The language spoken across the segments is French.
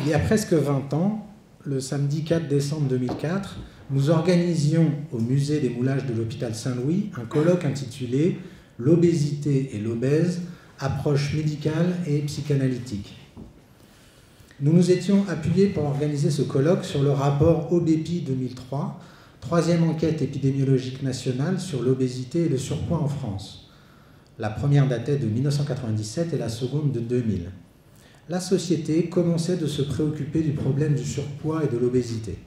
Il y a presque 20 ans, le samedi 4 décembre 2004, nous organisions au musée des moulages de l'hôpital Saint-Louis un colloque intitulé « L'obésité et l'obèse, approche médicale et psychanalytique ». Nous nous étions appuyés pour organiser ce colloque sur le rapport OBEPI 2003, troisième enquête épidémiologique nationale sur l'obésité et le surpoids en France. La première datait de 1997 et la seconde de 2000. La société commençait de se préoccuper du problème du surpoids et de l'obésité.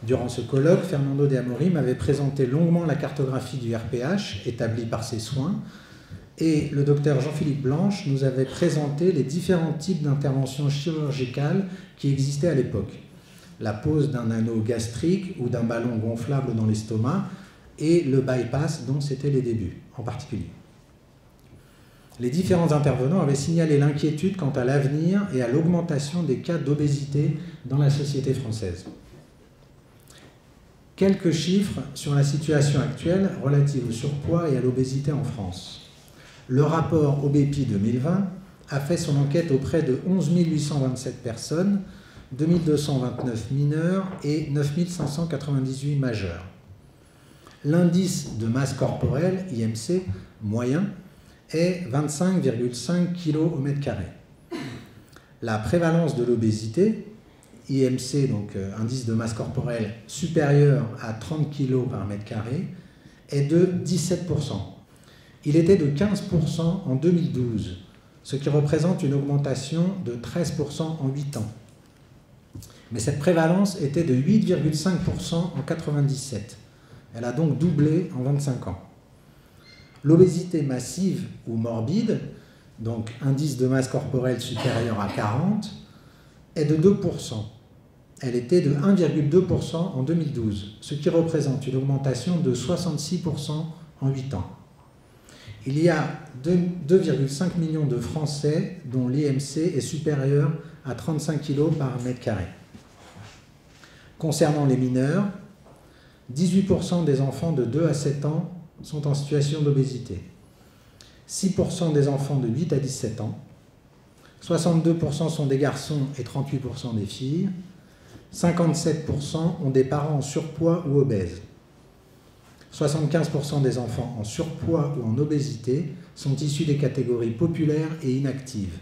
Durant ce colloque, Fernando de Amorim avait présenté longuement la cartographie du RPH établie par ses soins et le docteur Jean-Philippe Blanche nous avait présenté les différents types d'interventions chirurgicales qui existaient à l'époque. La pose d'un anneau gastrique ou d'un ballon gonflable dans l'estomac et le bypass dont c'était les débuts en particulier. Les différents intervenants avaient signalé l'inquiétude quant à l'avenir et à l'augmentation des cas d'obésité dans la société française. Quelques chiffres sur la situation actuelle relative au surpoids et à l'obésité en France. Le rapport OBEPI 2020 a fait son enquête auprès de 11 827 personnes, 2 229 mineurs et 9 598 majeurs. L'indice de masse corporelle, IMC, moyen, est 25,5 kg au mètre carré. La prévalence de l'obésité, IMC, donc indice de masse corporelle supérieur à 30 kg par mètre carré, est de 17%. Il était de 15% en 2012, ce qui représente une augmentation de 13% en 8 ans. Mais cette prévalence était de 8,5% en 1997. Elle a donc doublé en 25 ans. L'obésité massive ou morbide, donc indice de masse corporelle supérieur à 40, est de 2%. Elle était de 1,2% en 2012, ce qui représente une augmentation de 66% en 8 ans. Il y a 2,5 millions de Français dont l'IMC est supérieur à 35 kg par mètre carré. Concernant les mineurs, 18% des enfants de 2 à 7 ans sont en situation d'obésité, 6% des enfants de 8 à 17 ans, 62% sont des garçons et 38% des filles, 57% ont des parents en surpoids ou obèses. 75% des enfants en surpoids ou en obésité sont issus des catégories populaires et inactives,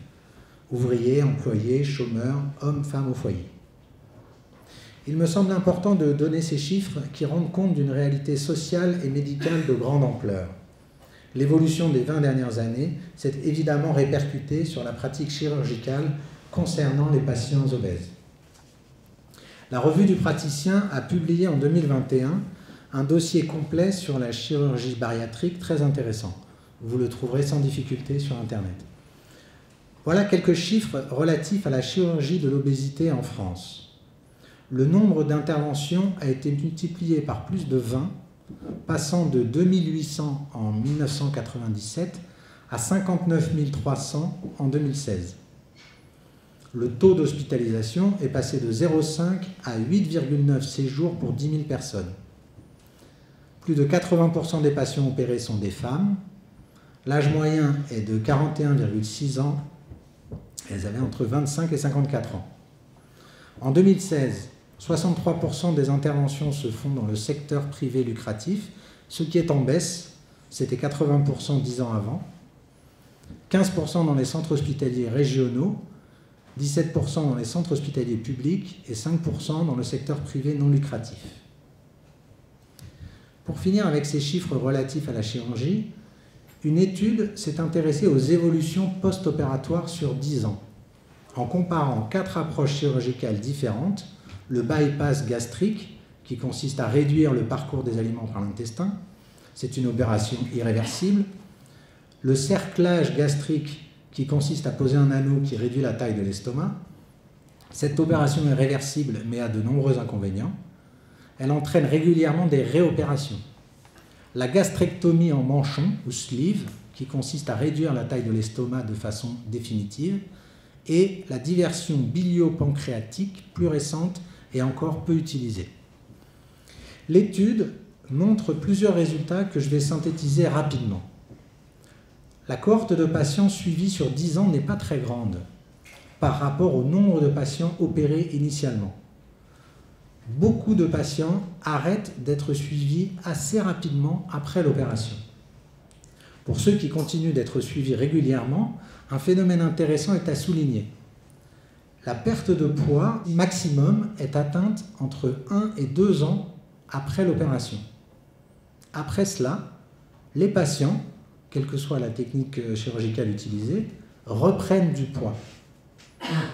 ouvriers, employés, chômeurs, hommes, femmes au foyer. Il me semble important de donner ces chiffres qui rendent compte d'une réalité sociale et médicale de grande ampleur. L'évolution des 20 dernières années s'est évidemment répercutée sur la pratique chirurgicale concernant les patients obèses. La revue du praticien a publié en 2021 un dossier complet sur la chirurgie bariatrique très intéressant. Vous le trouverez sans difficulté sur Internet. Voilà quelques chiffres relatifs à la chirurgie de l'obésité en France. Le nombre d'interventions a été multiplié par plus de 20, passant de 2800 en 1997 à 59 300 en 2016. Le taux d'hospitalisation est passé de 0,5 à 8,9 séjours pour 10 000 personnes. Plus de 80% des patients opérés sont des femmes. L'âge moyen est de 41,6 ans. Elles avaient entre 25 et 54 ans. En 2016, 63% des interventions se font dans le secteur privé lucratif, ce qui est en baisse, c'était 80% 10 ans avant. 15% dans les centres hospitaliers régionaux, 17% dans les centres hospitaliers publics et 5% dans le secteur privé non lucratif. Pour finir avec ces chiffres relatifs à la chirurgie, une étude s'est intéressée aux évolutions post-opératoires sur 10 ans, en comparant 4 approches chirurgicales différentes: le bypass gastrique, qui consiste à réduire le parcours des aliments par l'intestin, c'est une opération irréversible; le cerclage gastrique, qui consiste à poser un anneau qui réduit la taille de l'estomac. Cette opération est réversible, mais a de nombreux inconvénients. Elle entraîne régulièrement des réopérations. La gastrectomie en manchon, ou sleeve, qui consiste à réduire la taille de l'estomac de façon définitive, et la diversion bilio-pancréatique, plus récente et encore peu utilisée. L'étude montre plusieurs résultats que je vais synthétiser rapidement. La cohorte de patients suivis sur 10 ans n'est pas très grande. par rapport au nombre de patients opérés initialement. Beaucoup de patients arrêtent d'être suivis assez rapidement après l'opération. Pour ceux qui continuent d'être suivis régulièrement, un phénomène intéressant est à souligner. La perte de poids maximum est atteinte entre 1 et 2 ans après l'opération. Après cela, les patients, quelle que soit la technique chirurgicale utilisée, reprennent du poids.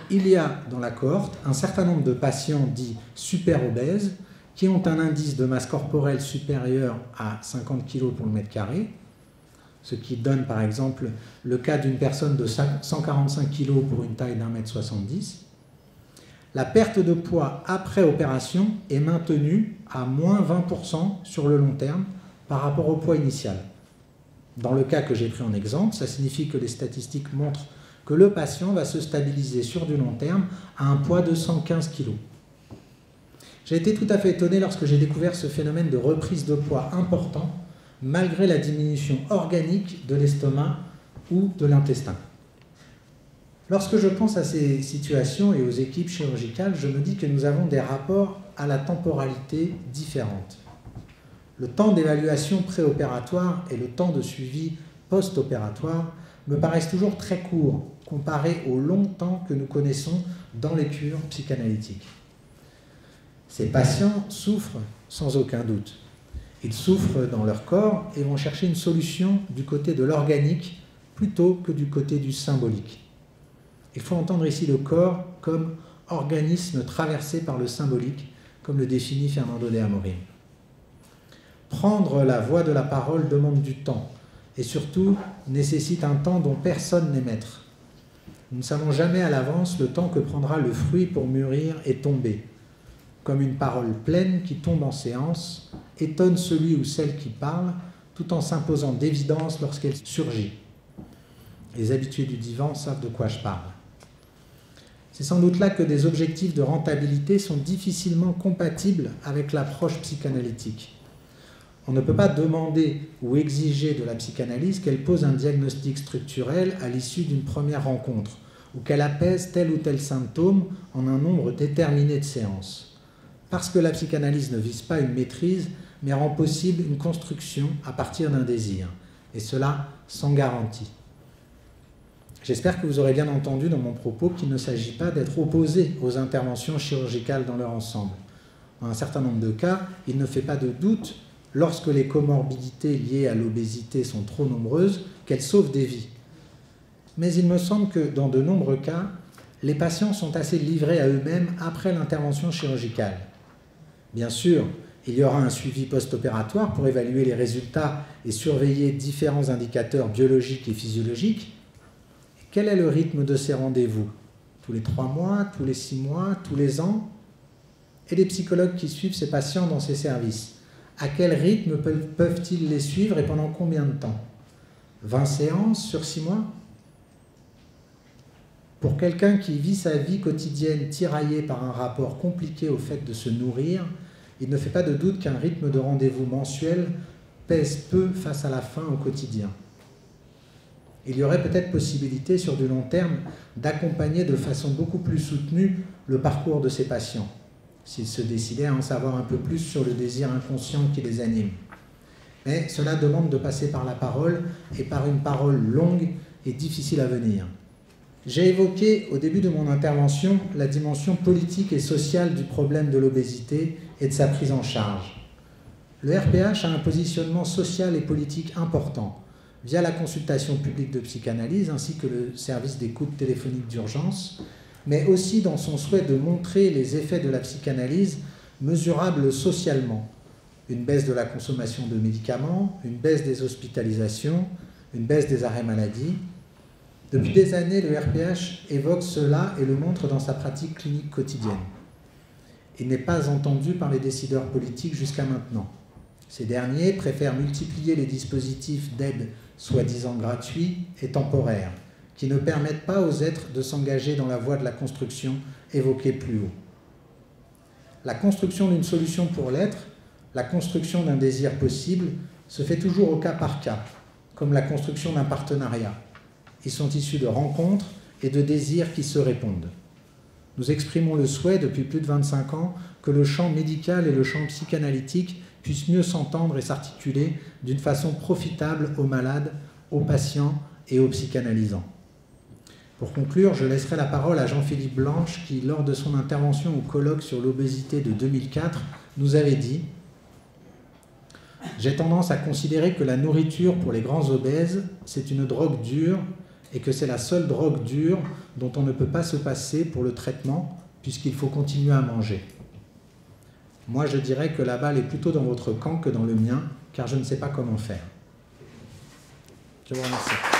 Il y a dans la cohorte un certain nombre de patients dits super obèses qui ont un indice de masse corporelle supérieur à 50 kg pour le mètre carré, ce qui donne par exemple le cas d'une personne de 145 kg pour une taille d'1,70 m. La perte de poids après opération est maintenue à moins 20% sur le long terme par rapport au poids initial. Dans le cas que j'ai pris en exemple, ça signifie que les statistiques montrent que le patient va se stabiliser sur du long terme à un poids de 115 kg. J'ai été tout à fait étonné lorsque j'ai découvert ce phénomène de reprise de poids important malgré la diminution organique de l'estomac ou de l'intestin. Lorsque je pense à ces situations et aux équipes chirurgicales, je me dis que nous avons des rapports à la temporalité différentes. Le temps d'évaluation préopératoire et le temps de suivi post-opératoire me paraissent toujours très courts comparés au long temps que nous connaissons dans les cures psychanalytiques. Ces patients souffrent sans aucun doute. Ils souffrent dans leur corps et vont chercher une solution du côté de l'organique plutôt que du côté du symbolique. Il faut entendre ici le corps comme organisme traversé par le symbolique, comme le définit Fernando de Amorim. Prendre la voie de la parole demande du temps et surtout nécessite un temps dont personne n'est maître. Nous ne savons jamais à l'avance le temps que prendra le fruit pour mûrir et tomber. Comme une parole pleine qui tombe en séance, étonne celui ou celle qui parle, tout en s'imposant d'évidence lorsqu'elle surgit. Les habitués du divan savent de quoi je parle. C'est sans doute là que des objectifs de rentabilité sont difficilement compatibles avec l'approche psychanalytique. On ne peut pas demander ou exiger de la psychanalyse qu'elle pose un diagnostic structurel à l'issue d'une première rencontre, ou qu'elle apaise tel ou tel symptôme en un nombre déterminé de séances. Parce que la psychanalyse ne vise pas une maîtrise, mais rend possible une construction à partir d'un désir, et cela sans garantie. J'espère que vous aurez bien entendu dans mon propos qu'il ne s'agit pas d'être opposé aux interventions chirurgicales dans leur ensemble. Dans un certain nombre de cas, il ne fait pas de doute, lorsque les comorbidités liées à l'obésité sont trop nombreuses, qu'elles sauvent des vies. Mais il me semble que dans de nombreux cas, les patients sont assez livrés à eux-mêmes après l'intervention chirurgicale. Bien sûr, il y aura un suivi post-opératoire pour évaluer les résultats et surveiller différents indicateurs biologiques et physiologiques. Quel est le rythme de ces rendez-vous? Tous les 3 mois, tous les 6 mois, tous les ans? Et les psychologues qui suivent ces patients dans ces services, à quel rythme peuvent-ils les suivre et pendant combien de temps? 20 séances sur 6 mois? Pour quelqu'un qui vit sa vie quotidienne tiraillée par un rapport compliqué au fait de se nourrir, il ne fait pas de doute qu'un rythme de rendez-vous mensuel pèse peu face à la faim au quotidien. Il y aurait peut-être possibilité sur du long terme d'accompagner de façon beaucoup plus soutenue le parcours de ces patients, s'ils se décidaient à en savoir un peu plus sur le désir inconscient qui les anime. Mais cela demande de passer par la parole et par une parole longue et difficile à venir. J'ai évoqué au début de mon intervention la dimension politique et sociale du problème de l'obésité et de sa prise en charge. Le RPH a un positionnement social et politique important, via la consultation publique de psychanalyse ainsi que le service d'écoute téléphonique d'urgence, mais aussi dans son souhait de montrer les effets de la psychanalyse mesurables socialement. Une baisse de la consommation de médicaments, une baisse des hospitalisations, une baisse des arrêts maladie. Depuis des années, le RPH évoque cela et le montre dans sa pratique clinique quotidienne. Il n'est pas entendu par les décideurs politiques jusqu'à maintenant. Ces derniers préfèrent multiplier les dispositifs d'aide soi-disant gratuits et temporaires, qui ne permettent pas aux êtres de s'engager dans la voie de la construction évoquée plus haut. La construction d'une solution pour l'être, la construction d'un désir possible, se fait toujours au cas par cas, comme la construction d'un partenariat. Ils sont issus de rencontres et de désirs qui se répondent. Nous exprimons le souhait, depuis plus de 25 ans, que le champ médical et le champ psychanalytique puissent mieux s'entendre et s'articuler d'une façon profitable aux malades, aux patients et aux psychanalysants. Pour conclure, je laisserai la parole à Jean-Philippe Blanche qui, lors de son intervention au colloque sur l'obésité de 2004, nous avait dit « J'ai tendance à considérer que la nourriture pour les grands obèses, c'est une drogue dure et que c'est la seule drogue dure dont on ne peut pas se passer pour le traitement puisqu'il faut continuer à manger. Moi, je dirais que la balle est plutôt dans votre camp que dans le mien, car je ne sais pas comment faire. » Je vous remercie.